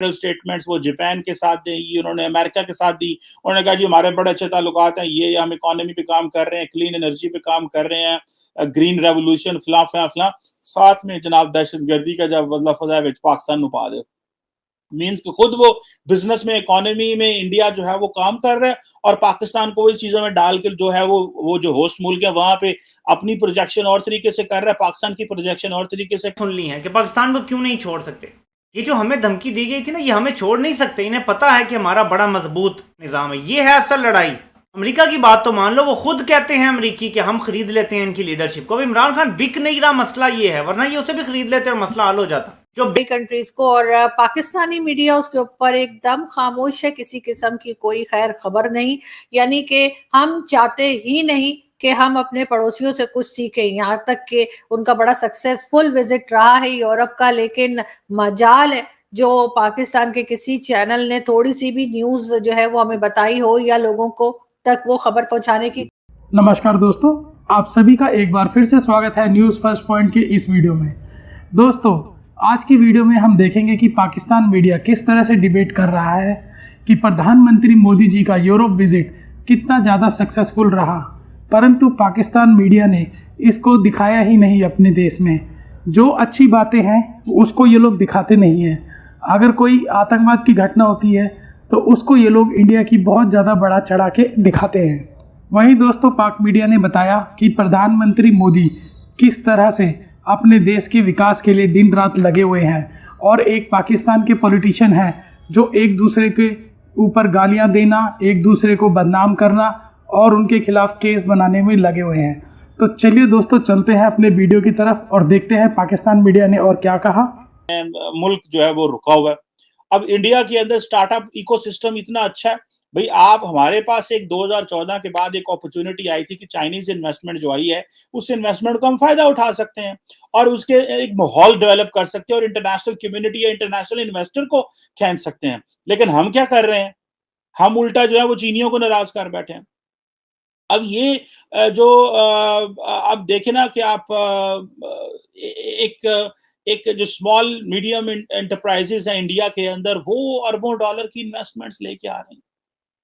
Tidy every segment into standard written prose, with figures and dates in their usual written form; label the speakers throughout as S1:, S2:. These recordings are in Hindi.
S1: स्टेटमेंट्स वो जापान के साथ दी, उन्होंने अमेरिका के साथ दी। उन्होंने कहा जी हमारे बड़े अच्छे ताल्लुकात हैं, ये हम इकोनॉमी पे काम कर रहे हैं, क्लीन एनर्जी पे काम कर रहे हैं, ग्रीन रेवोल्यूशन फलां फलां फलां। साथ में जनाब दहशतगर्दी का जब बदला फजा विच पाकिस्तान नु पा दे। मीन्स कि खुद वो बिजनेस में इकोनॉमी में इंडिया जो है वो काम कर रहा है और पाकिस्तान को वही चीजों में डाल कर जो है वो जो होस्ट मुल्क है वहां पे अपनी प्रोजेक्शन और तरीके से कर रहा है, पाकिस्तान की प्रोजेक्शन और तरीके से
S2: सुन ली है कि पाकिस्तान को क्यों नहीं छोड़ सकते। ये जो हमें धमकी दी गई थी ना, ये हमें छोड़ नहीं सकते। इन्हें पता है कि हमारा बड़ा मजबूत निजाम है। ये है असल लड़ाई। अमेरिका की बात तो मान लो, वो खुद कहते हैं अमेरिकी कि हम खरीद लेते हैं इनकी लीडरशिप को। अब इमरान खान बिक नहीं रहा, मसला ये है, वरना ये उसे भी खरीद लेते और मसला हल हो जाता। जो
S3: बड़ी कंट्रीज को और पाकिस्तानी मीडिया उसके ऊपर एकदम खामोश है, किसी किस्म की कोई खैर खबर नहीं। यानी कि हम चाहते ही नहीं कि हम अपने पड़ोसियों से कुछ सीखें, यहाँ तक कि उनका बड़ा सक्सेसफुल विजिट रहा है यूरोप का, लेकिन मजाल है जो पाकिस्तान के किसी चैनल ने थोड़ी सी भी न्यूज जो है वो हमें बताई हो या लोगों को तक वो खबर पहुंचाने की।
S4: नमस्कार दोस्तों, आप सभी का एक बार फिर से स्वागत है न्यूज़ फर्स्ट पॉइंट के इस वीडियो में। दोस्तों, आज की वीडियो में हम देखेंगे कि पाकिस्तान मीडिया किस तरह से डिबेट कर रहा है कि प्रधानमंत्री मोदी जी का यूरोप विजिट कितना ज़्यादा सक्सेसफुल रहा, परंतु पाकिस्तान मीडिया ने इसको दिखाया ही नहीं अपने देश में। जो अच्छी बातें हैं उसको ये लोग दिखाते नहीं हैं। अगर कोई आतंकवाद की घटना होती है तो उसको ये लोग इंडिया की बहुत ज़्यादा बढ़ा चढ़ा के दिखाते हैं। वहीं दोस्तों, पाक मीडिया ने बताया कि प्रधानमंत्री मोदी किस तरह से अपने देश के विकास के लिए दिन रात लगे हुए हैं और एक पाकिस्तान के पॉलिटिशियन हैं जो एक दूसरे के ऊपर गालियां देना, एक दूसरे को बदनाम करना और उनके खिलाफ केस बनाने में लगे हुए हैं। तो चलिए दोस्तों, चलते हैं अपने वीडियो की तरफ और देखते हैं पाकिस्तान मीडिया ने और क्या कहा।
S1: मुल्क जो है वो रुका हुआ है। अब इंडिया के अंदर स्टार्टअप इकोसिस्टम इतना अच्छा है भाई, आप हमारे पास एक 2014 के बाद एक अपॉर्चुनिटी आई थी कि चाइनीज इन्वेस्टमेंट जो आई है उस इन्वेस्टमेंट को हम फायदा उठा सकते हैं और उसके एक माहौल डेवलप कर सकते हैं और इंटरनेशनल कम्युनिटी या इंटरनेशनल इन्वेस्टर को खींच सकते हैं। लेकिन हम क्या कर रहे हैं, हम उल्टा जो है वो चीनियों को नाराज कर बैठे हैं। अब ये जो आप देखें ना कि आप एक एक जो स्मॉल मीडियम एंटरप्राइजेस है इंडिया के अंदर, वो अरबों डॉलर की इन्वेस्टमेंट्स लेके आ रहे हैं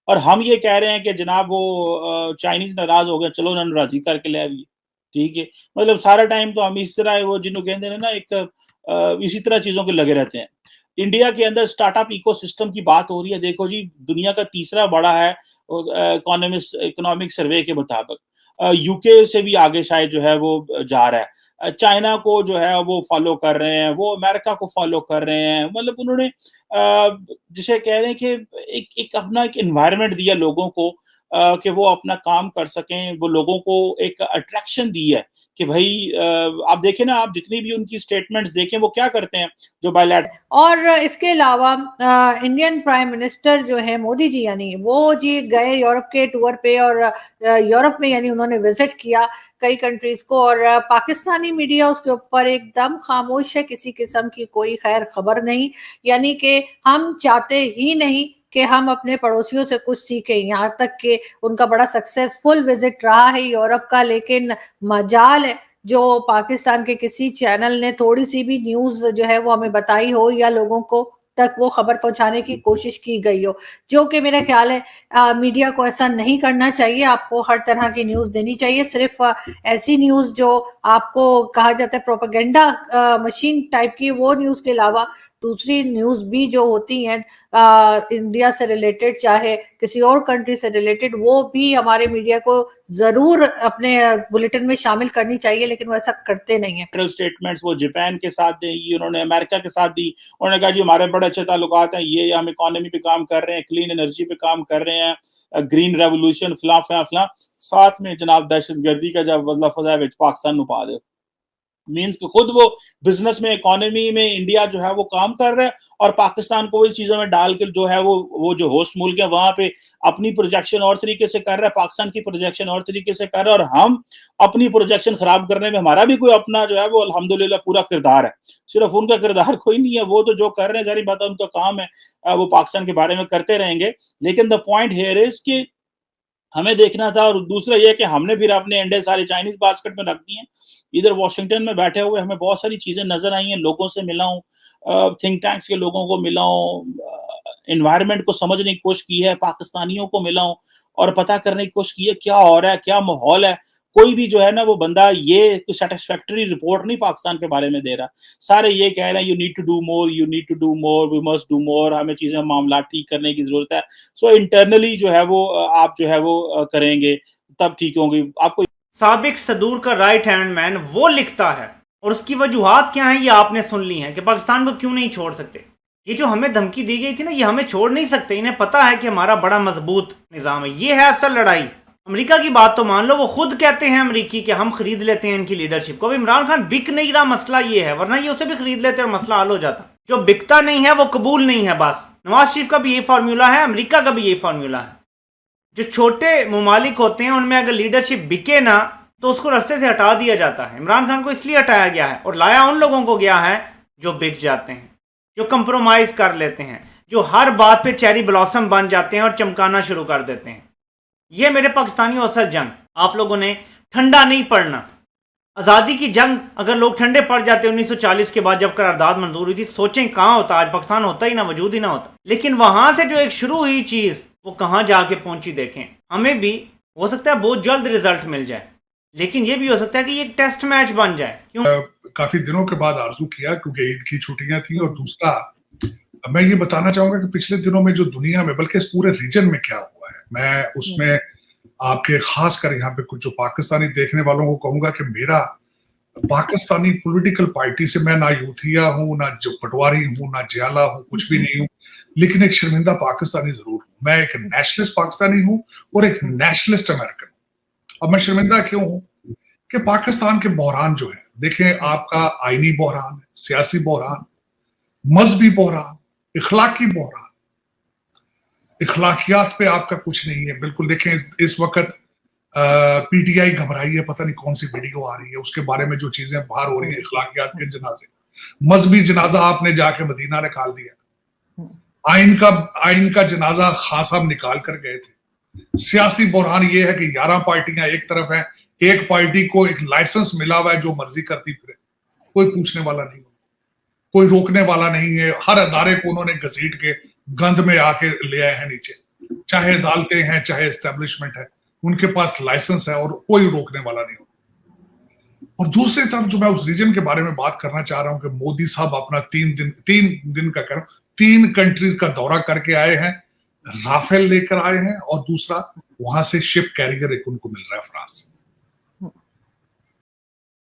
S1: और हम ये कह रहे हैं कि जनाब वो चाइनीज नाराज हो गए, चलो उन्होंने राजी करके ले आइए। ठीक है, मतलब सारा टाइम तो हम इस तरह वो जिन्हों कहते हैं ना एक इसी तरह चीजों के लगे रहते हैं। इंडिया के अंदर स्टार्टअप इकोसिस्टम की बात हो रही है। देखो जी, दुनिया का तीसरा बड़ा है इकोनॉमिक सर्वे के मुताबिक। यूके से भी आगे शायद जो है वो जा रहा है। चाइना को जो है वो फॉलो कर रहे हैं, वो अमेरिका को फॉलो कर रहे हैं। मतलब उन्होंने जिसे कह रहे हैं कि एक अपना एक एनवायरनमेंट दिया लोगों को कि वो अपना काम कर सकें। वो लोगों को एक अट्रैक्शन दी है कि भाई आप देखें ना, आप जितनी भी उनकी स्टेटमेंट्स देखें वो क्या करते हैं जो बायलैट।
S3: और इसके अलावा इंडियन प्राइम मिनिस्टर जो है मोदी जी, यानी वो जी गए यूरोप के टूर पे और यूरोप में यानी उन्होंने विजिट किया कई कंट्रीज को, और पाकिस्तानी मीडिया उसके ऊपर एकदम खामोश है, किसी किस्म की कोई खैर खबर नहीं। यानी कि हम चाहते ही नहीं कि हम अपने पड़ोसियों से कुछ सीखें, यहाँ तक कि उनका बड़ा सक्सेसफुल विजिट रहा है यूरोप का, लेकिन मजाल है जो पाकिस्तान के किसी चैनल ने थोड़ी सी भी न्यूज जो है वो हमें बताई हो या लोगों को तक वो खबर पहुंचाने की कोशिश की गई हो, जो कि मेरा ख्याल है मीडिया को ऐसा नहीं करना चाहिए। आपको हर तरह की न्यूज देनी चाहिए, सिर्फ ऐसी न्यूज जो आपको कहा जाता है प्रोपेगेंडा मशीन टाइप की, वो न्यूज के अलावा दूसरी न्यूज भी जो होती हैं इंडिया से रिलेटेड चाहे किसी और कंट्री से रिलेटेड, वो भी हमारे मीडिया को जरूर अपने बुलेटिन में शामिल करनी चाहिए, लेकिन वो ऐसा करते नहीं है।
S1: स्टेटमेंट्स वो जापान के साथ दी, उन्होंने अमेरिका के साथ दी। उन्होंने कहा जी हमारे बड़े अच्छे ताल्लुकात हैं, ये हम इकोनॉमी पे काम कर रहे हैं, क्लीन एनर्जी पे काम कर रहे हैं, ग्रीन रेवोल्यूशन फलां फलां फलां। साथ में जनाब दहशतगर्दी का जब बदला फजा विच पाकिस्तान नु पा दे। मीन्स कि खुद वो बिजनेस में इकोनॉमी में इंडिया जो है वो काम कर रहा है और पाकिस्तान को वही चीजों में डाल कर जो है वो जो होस्ट मुल्क है वहां पे अपनी प्रोजेक्शन और तरीके से कर रहा है, पाकिस्तान की प्रोजेक्शन और तरीके से कर रहा है और हम अपनी प्रोजेक्शन खराब करने में हमारा भी कोई अपना जो है वो अल्हम्दुलिल्लाह पूरा किरदार है। सिर्फ उनका किरदार कोई नहीं है, वो तो जो कर रहे हैं जारी बात है उनका काम है, वो पाकिस्तान के बारे में करते रहेंगे। लेकिन द पॉइंट हियर इज कि हमें देखना था, और दूसरा ये कि हमने फिर अपने अंडे सारे चाइनीज बास्केट में रख दिए। इधर वॉशिंगटन में बैठे हुए हमें बहुत सारी चीजें नजर आई हैं, लोगों से मिला हूँ, थिंक टैंक्स के लोगों को मिला हूँ, एनवायरनमेंट को समझने की कोशिश की है, पाकिस्तानियों को मिला हूँ और पता करने की कोशिश की है क्या हो रहा है, क्या माहौल है। कोई भी जो है ना वो बंदा ये कोई सैटिस्फैक्टरी रिपोर्ट नहीं पाकिस्तान के बारे में दे रहा। सारे ये कह रहे हैं you need to do more, you need to do more, we must do more, हमें चीज़ें मामला ठीक करने की ज़रूरत है। सो इंटरनली जो है वो आप जो है वो करेंगे तब ठीक होंगी। आपको
S2: साबिक सदूर का राइट हैंड मैन वो लिखता है और उसकी वजूहात क्या है ये आपने सुन ली हैं कि पाकिस्तान को क्यों नहीं छोड़ सकते। ये जो हमें धमकी दी गई थी ना, ये हमें छोड़ नहीं सकते। इन्हें पता है कि हमारा बड़ा मजबूत निज़ाम है। ये है असल लड़ाई। अमेरिका की बात तो मान लो, वो खुद कहते हैं अमेरिकी कि हम खरीद लेते हैं इनकी लीडरशिप को। अब इमरान खान बिक नहीं रहा, मसला ये है, वरना ये उसे भी खरीद लेते और मसला हल हो जाता। जो बिकता नहीं है वो कबूल नहीं है बस। नवाज शरीफ का भी यही फार्मूला है, अमेरिका का भी यही फार्मूला है। जो छोटे ममालिक होते हैं उनमें अगर लीडरशिप बिके ना तो उसको रास्ते से हटा दिया जाता है। इमरान खान को इसलिए हटाया गया है और लाया उन लोगों को गया है जो बिक जाते हैं, जो कंप्रोमाइज कर लेते हैं, जो हर बात पे चेरी ब्लॉसम बन जाते हैं और चमकाना शुरू कर देते हैं। ये मेरे पाकिस्तानियों असल जंग। आप लोगों ने ठंडा नहीं पड़ना। आज़ादी की जंग अगर लोग ठंडे पड़ जाते 1940 के बाद जब करारदाद मंजूर हुई थी, सोचें कहाँ होता, आज पाकिस्तान होता ही ना, वजूद ही ना होता। लेकिन वहां से जो एक शुरू हुई चीज़ वो कहाँ जाके पहुंची देखें। हमें भी हो सकता है बहुत जल्द रिजल्ट मिल जाए, लेकिन ये भी हो सकता है कि ये एक टेस्ट मैच बन जाए। क्यों?
S5: काफी दिनों के बाद आरजू किया क्योंकि ईद की छुट्टियां थी। और दूसरा मैं ये बताना चाहूंगा कि पिछले दिनों में जो दुनिया में बल्कि इस पूरे रीजन में क्या हुआ है, मैं उसमें आपके खास कर यहाँ पे कुछ जो पाकिस्तानी देखने वालों को कहूंगा कि मेरा पाकिस्तानी पॉलिटिकल पार्टी से मैं ना यूथिया हूँ, ना जो पटवारी हूँ, ना जियाला हूँ, कुछ भी नहीं हूँ, लेकिन एक शर्मिंदा पाकिस्तानी जरूर हूँ। मैं एक नेशनलिस्ट पाकिस्तानी हूँ और एक नेशनलिस्ट अमेरिकन हूँ। अब मैं शर्मिंदा क्यों हूँ कि पाकिस्तान के बहरान जो है, देखें, आपका आईनी बहरान, सियासी बहरान, मजहबी बहरान, इखलाकी बहरान, इखलाकियात पे आपका कुछ नहीं है बिल्कुल। देखें इस वक्त पीटीआई घबराई है, पता नहीं कौन सी वीडियो आ रही है, उसके बारे में जो चीजें बाहर हो रही है, इखलाकियात के जनाजे, मजहबी जनाजा आपने जाके मदीना निकाल दिया, आइन का जनाजा खान साहब निकाल कर गए थे। सियासी बहरान ये है कि 11 पार्टियां एक तरफ हैं, एक पार्टी को एक लाइसेंस मिला हुआ है जो मर्जी करती फिरे, कोई पूछने वाला नहीं, कोई रोकने वाला नहीं है। हर अदारे को उन्होंने घसीट के गंद में आके ले आए हैं नीचे, चाहे अदालतें हैं चाहे एस्टेब्लिशमेंट है, उनके पास लाइसेंस है और कोई रोकने वाला नहीं हो। और दूसरी तरफ जो मैं उस रीजन के बारे में बात करना चाह रहा हूं कि मोदी साहब अपना 3 कंट्रीज का दौरा करके आए हैं, राफेल लेकर आए हैं और दूसरा वहां से शिप कैरियर एक उनको मिल रहा है फ्रांस से।